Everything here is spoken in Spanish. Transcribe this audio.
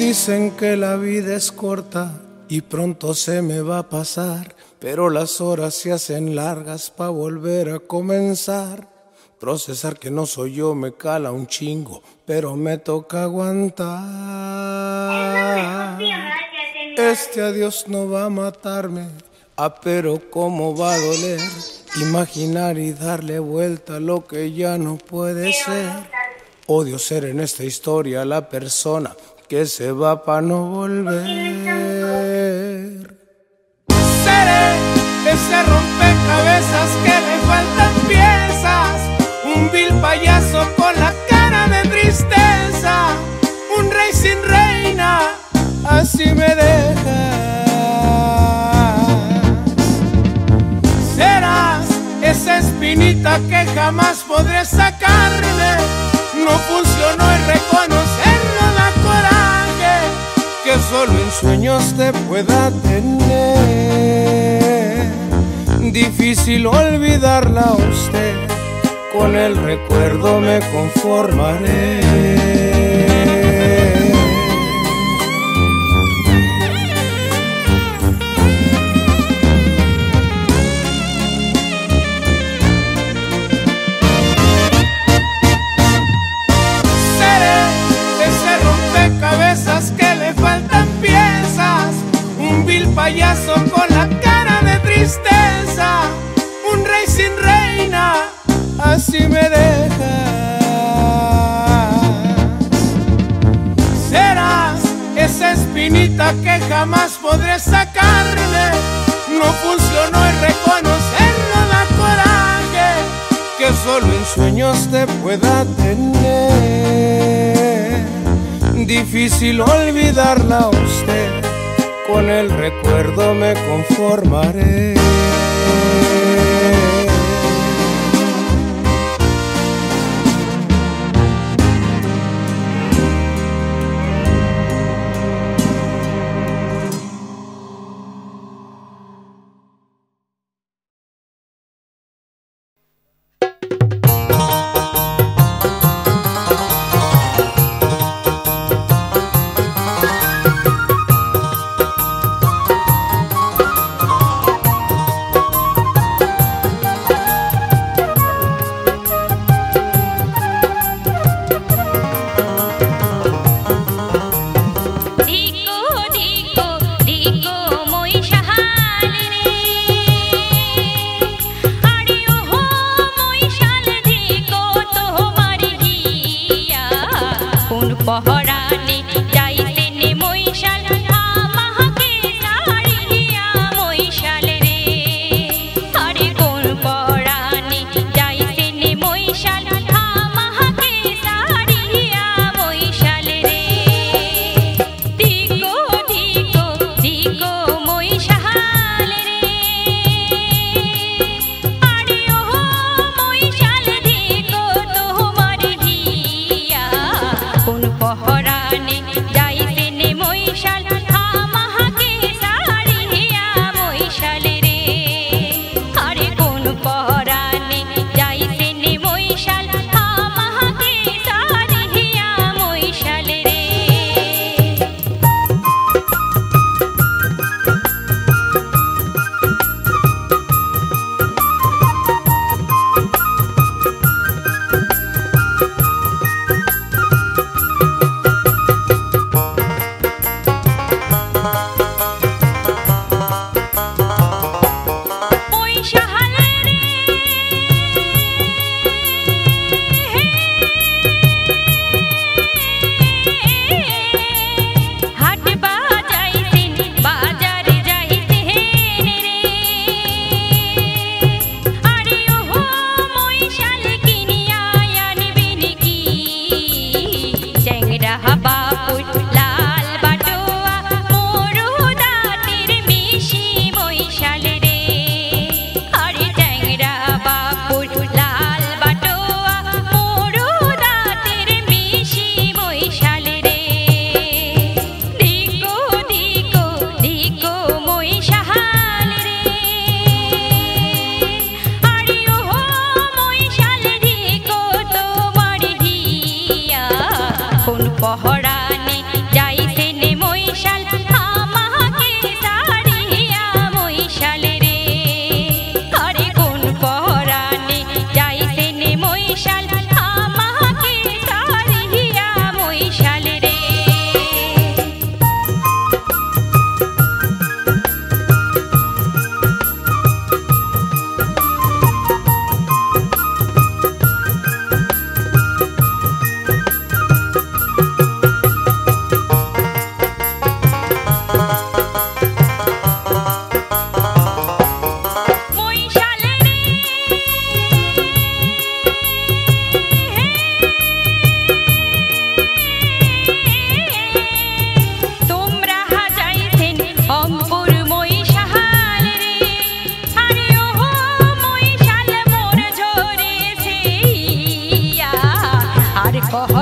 Dicen que la vida es corta y pronto se me va a pasar, pero las horas se hacen largas pa' volver a comenzar. Procesar que no soy yo me cala un chingo, pero me toca aguantar. Este adiós no va a matarme, pero cómo va a doler imaginar y darle vuelta a lo que ya no puede ser. Odio ser en esta historia la persona que se va pa' no volver. Seré ese rompecabezas que le faltan piezas, un vil payaso con la cara de tristeza, un rey sin reina, así me dejas. Serás esa espinita que jamás podré sacarme, no funcionó el reconocerlo, da coraje que solo en sueños te pueda tener. Difícil olvidarla a usted, con el recuerdo me conformaré. Que le faltan piezas, un vil payaso con la cara de tristeza, un rey sin reina, así me dejas. Serás esa espinita que jamás podré sacarme, no funcionó el reconocerlo, da coraje que solo en sueños te pueda tener. Difícil olvidarla a usted, con el recuerdo me conformaré. পহরানি যাইছেন Ajá.